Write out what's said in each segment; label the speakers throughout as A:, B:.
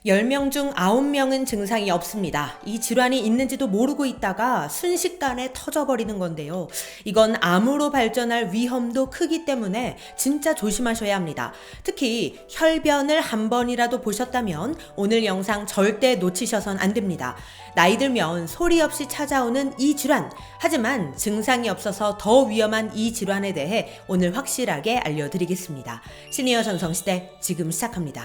A: 10명 중 9명은 증상이 없습니다. 이 질환이 있는지도 모르고 있다가 순식간에 터져버리는 건데요. 이건 암으로 발전할 위험도 크기 때문에 진짜 조심하셔야 합니다. 특히 혈변을 한 번이라도 보셨다면 오늘 영상 절대 놓치셔선 안 됩니다. 나이 들면 소리 없이 찾아오는 이 질환, 하지만 증상이 없어서 더 위험한 이 질환에 대해 오늘 확실하게 알려드리겠습니다. 시니어 전성시대 지금 시작합니다.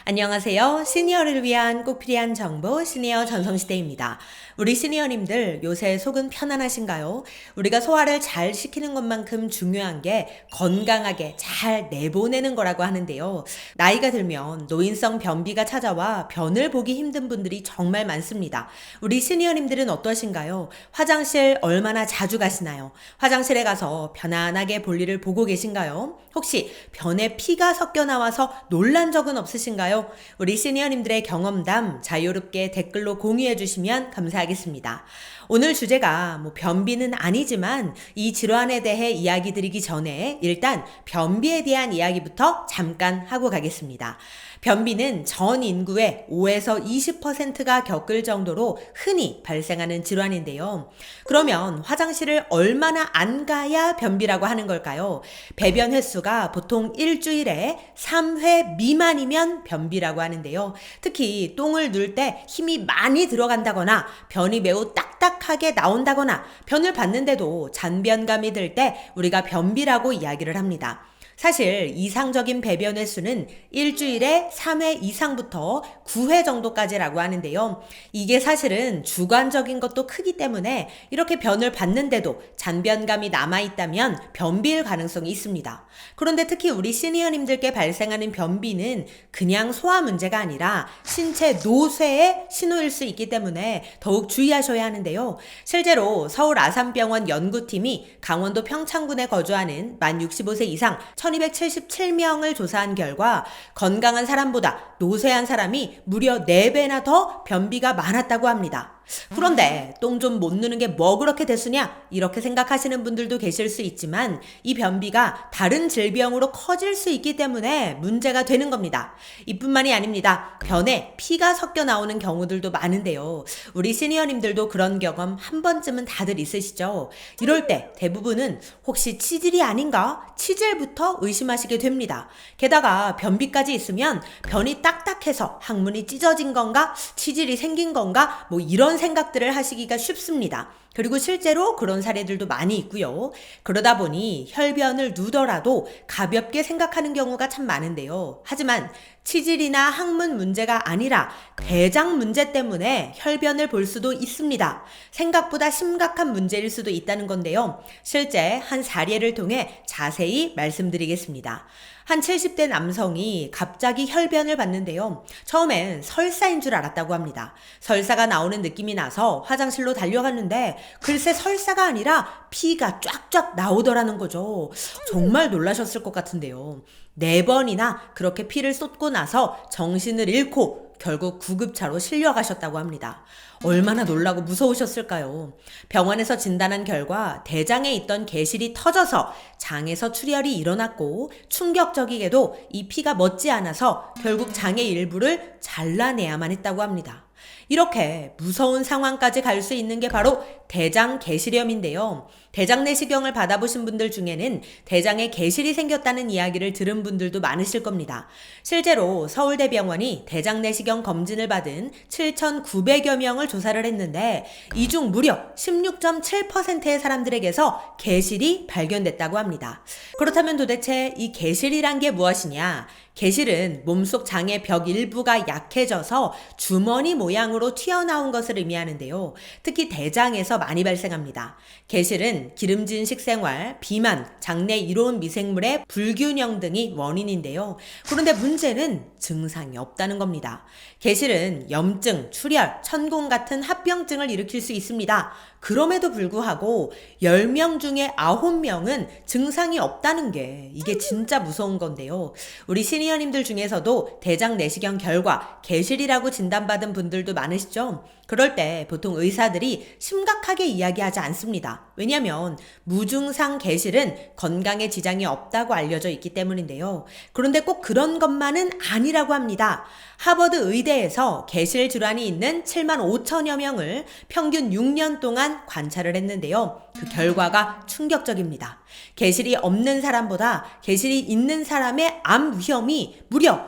A: 안녕하세요. 시니어를 위한 꼭 필요한 정보 시니어 전성시대입니다. 우리 시니어님들 요새 속은 편안하신가요? 우리가 소화를 잘 시키는 것만큼 중요한 게 건강하게 잘 내보내는 거라고 하는데요. 나이가 들면 노인성 변비가 찾아와 변을 보기 힘든 분들이 정말 많습니다. 우리 시니어님들은 어떠신가요? 화장실 얼마나 자주 가시나요? 화장실에 가서 편안하게 볼일을 보고 계신가요? 혹시 변에 피가 섞여 나와서 놀란 적은 없으신가요? 우리 시니어님들의 경험담 자유롭게 댓글로 공유해 주시면 감사하겠습니다. 오늘 주제가 변비는 아니지만 이 질환에 대해 이야기 드리기 전에 일단 변비에 대한 이야기부터 잠깐 하고 가겠습니다. 변비는 전 인구의 5에서 20%가 겪을 정도로 흔히 발생하는 질환인데요. 그러면 화장실을 얼마나 안 가야 변비라고 하는 걸까요? 배변 횟수가 보통 일주일에 3회 미만이면 변비라고 하는데요. 특히 똥을 누를 때 힘이 많이 들어간다거나 변이 매우 딱딱하게 나온다거나 변을 봤는데도 잔변감이 들 때 우리가 변비라고 이야기를 합니다. 사실 이상적인 배변 횟수는 일주일에 3회 이상부터 9회 정도까지라고 하는데요. 이게 사실은 주관적인 것도 크기 때문에 이렇게 변을 봤는데도 잔변감이 남아있다면 변비일 가능성이 있습니다. 그런데 특히 우리 시니어님들께 발생하는 변비는 그냥 소화 문제가 아니라 신체 노쇠의 신호일 수 있기 때문에 더욱 주의하셔야 하는데요. 실제로 서울 아산병원 연구팀이 강원도 평창군에 거주하는 만 65세 이상 1277명을 조사한 결과 건강한 사람보다 노쇠한 사람이 무려 4배나 더 변비가 많았다고 합니다. 그런데 똥 좀 못 누는 게 뭐 그렇게 대수냐? 이렇게 생각하시는 분들도 계실 수 있지만 이 변비가 다른 질병으로 커질 수 있기 때문에 문제가 되는 겁니다. 이뿐만이 아닙니다. 변에 피가 섞여 나오는 경우들도 많은데요. 우리 시니어님들도 그런 경험 한 번쯤은 다들 있으시죠? 이럴 때 대부분은 혹시 치질이 아닌가? 치질부터 의심하시게 됩니다. 게다가 변비까지 있으면 변이 딱딱해서 항문이 찢어진 건가? 치질이 생긴 건가? 이런 생각들을 하시기가 쉽습니다. 그리고 실제로 그런 사례들도 많이 있고요. 그러다 보니 혈변을 누더라도 가볍게 생각하는 경우가 참 많은데요. 하지만 치질이나 항문 문제가 아니라 대장 문제 때문에 혈변을 볼 수도 있습니다. 생각보다 심각한 문제일 수도 있다는 건데요. 실제 한 사례를 통해 자세히 말씀드리겠습니다. 한 70대 남성이 갑자기 혈변을 봤는데요. 처음엔 설사인 줄 알았다고 합니다. 설사가 나오는 느낌이 나서 화장실로 달려갔는데 글쎄 설사가 아니라 피가 쫙쫙 나오더라는 거죠. 정말 놀라셨을 것 같은데요. 4번이나 그렇게 피를 쏟고 나서 정신을 잃고 결국 구급차로 실려가셨다고 합니다. 얼마나 놀라고 무서우셨을까요? 병원에서 진단한 결과 대장에 있던 개실이 터져서 장에서 출혈이 일어났고 충격적이게도 이 피가 멎지 않아서 결국 장의 일부를 잘라내야만 했다고 합니다. 이렇게 무서운 상황까지 갈 수 있는 게 바로 대장 개실염인데요. 대장 내시경을 받아보신 분들 중에는 대장에 개실이 생겼다는 이야기를 들은 분들도 많으실 겁니다. 실제로 서울대병원이 대장 내시경 검진을 받은 7,900여 명을 조사를 했는데 이 중 무려 16.7%의 사람들에게서 개실이 발견됐다고 합니다. 그렇다면 도대체 이 개실이란 게 무엇이냐? 개실은 몸속 장의 벽 일부가 약해져서 주머니 모양으로 튀어나온 것을 의미하는데요. 특히 대장에서 많이 발생합니다. 개실은 기름진 식생활, 비만, 장내 이로운 미생물의 불균형 등이 원인인데요. 그런데 문제는 증상이 없다는 겁니다. 개실은 염증, 출혈, 천공 같은 합병증을 일으킬 수 있습니다. 그럼에도 불구하고 10명 중에 9명은 증상이 없다는 게 이게 진짜 무서운 건데요. 우리 시니어님들 중에서도 대장 내시경 결과 개실이라고 진단받은 분들도 많으시죠? 그럴 때 보통 의사들이 심각하게 이야기하지 않습니다. 왜냐하면 무증상 개실은 건강에 지장이 없다고 알려져 있기 때문인데요. 그런데 꼭 그런 것만은 아니라고 합니다. 하버드 의대에서 개실 질환이 있는 7만 5천여 명을 평균 6년 동안 관찰을 했는데요. 그 결과가 충격적입니다. 개실이 없는 사람보다 개실이 있는 사람의 암 위험이 무려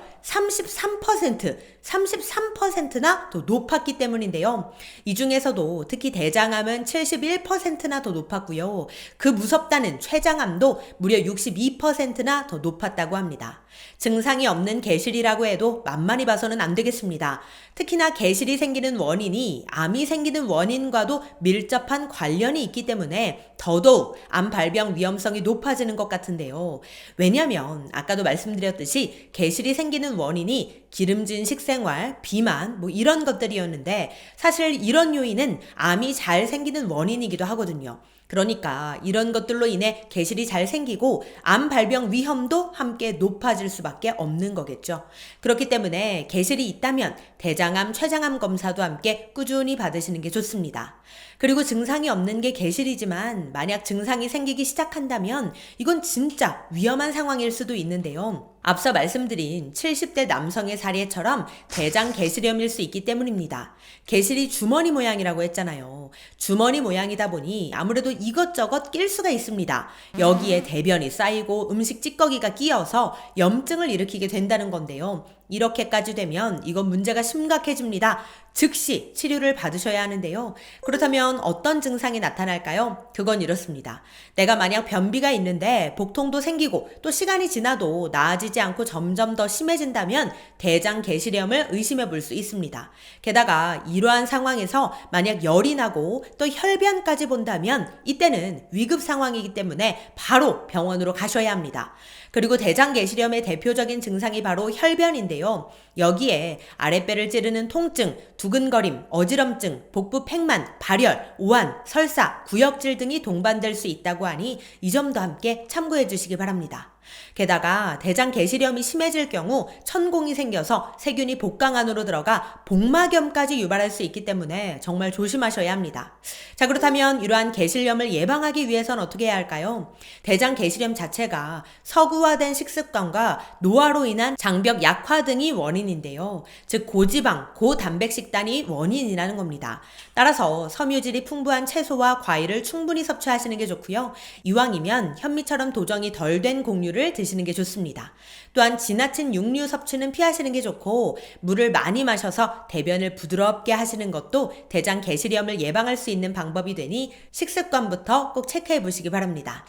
A: 33%나 더 높았기 때문인데요. 이 중에서도 특히 대장암은 71%나 더 높았고요. 그 무섭다는 췌장암도 무려 62%나 더 높았다고 합니다. 증상이 없는 개실이라고 해도 만만히 봐서는 안 되겠습니다. 특히나 개실이 생기는 원인이 암이 생기는 원인과도 밀접한 관련이 있기 때문에 더더욱 암 발병 위험성이 높아지는 것 같은데요. 왜냐하면 아까도 말씀드렸듯이 개실이 생기는 원인이 기름진 식생활, 비만 이런 것들이었는데 사실 이런 요인은 암이 잘 생기는 원인이기도 하거든요. 그러니까 이런 것들로 인해 개실이 잘 생기고 암 발병 위험도 함께 높아질 수밖에 없는 거겠죠. 그렇기 때문에 개실이 있다면 대장암, 췌장암 검사도 함께 꾸준히 받으시는 게 좋습니다. 그리고 증상이 없는 게 개실이지만 만약 증상이 생기기 시작한다면 이건 진짜 위험한 상황일 수도 있는데요. 앞서 말씀드린 70대 남성의 사례처럼 대장 개실염일 수 있기 때문입니다. 개실이 주머니 모양이라고 했잖아요. 주머니 모양이다 보니 아무래도 이것저것 낄 수가 있습니다. 여기에 대변이 쌓이고 음식 찌꺼기가 끼어서 염증을 일으키게 된다는 건데요. 이렇게까지 되면 이건 문제가 심각해집니다. 즉시 치료를 받으셔야 하는데요. 그렇다면 어떤 증상이 나타날까요? 그건 이렇습니다. 내가 만약 변비가 있는데 복통도 생기고 또 시간이 지나도 나아지지 않고 점점 더 심해진다면 대장 개실염을 의심해 볼 수 있습니다. 게다가 이러한 상황에서 만약 열이 나고 또 혈변까지 본다면 이때는 위급 상황이기 때문에 바로 병원으로 가셔야 합니다. 그리고 대장 개실염의 대표적인 증상이 바로 혈변인데요. 여기에 아랫배를 찌르는 통증, 두근거림, 어지럼증, 복부 팽만, 발열, 오한, 설사, 구역질 등이 동반될 수 있다고 하니 이 점도 함께 참고해 주시기 바랍니다. 게다가 대장 개실염이 심해질 경우 천공이 생겨서 세균이 복강 안으로 들어가 복막염까지 유발할 수 있기 때문에 정말 조심하셔야 합니다. 자, 그렇다면 이러한 개실염을 예방하기 위해선 어떻게 해야 할까요? 대장 개실염 자체가 서구화된 식습관과 노화로 인한 장벽 약화 등이 원인인데요. 즉 고지방, 고단백 식단이 원인이라는 겁니다. 따라서 섬유질이 풍부한 채소와 과일을 충분히 섭취하시는 게 좋고요. 이왕이면 현미처럼 도정이 덜 된 곡류를 드시는 게 좋습니다. 또한 지나친 육류 섭취는 피하시는 게 좋고 물을 많이 마셔서 대변을 부드럽게 하시는 것도 대장 개실염을 예방할 수 있는 방법이 되니 식습관부터 꼭 체크해 보시기 바랍니다.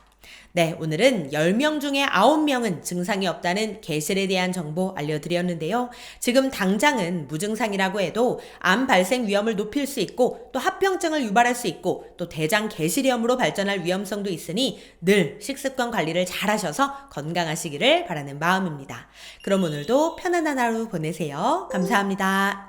A: 네, 오늘은 10명 중에 9명은 증상이 없다는 개실에 대한 정보 알려드렸는데요. 지금 당장은 무증상이라고 해도 암 발생 위험을 높일 수 있고 또 합병증을 유발할 수 있고 또 대장 개실염으로 발전할 위험성도 있으니 늘 식습관 관리를 잘 하셔서 건강하시기를 바라는 마음입니다. 그럼 오늘도 편안한 하루 보내세요. 감사합니다.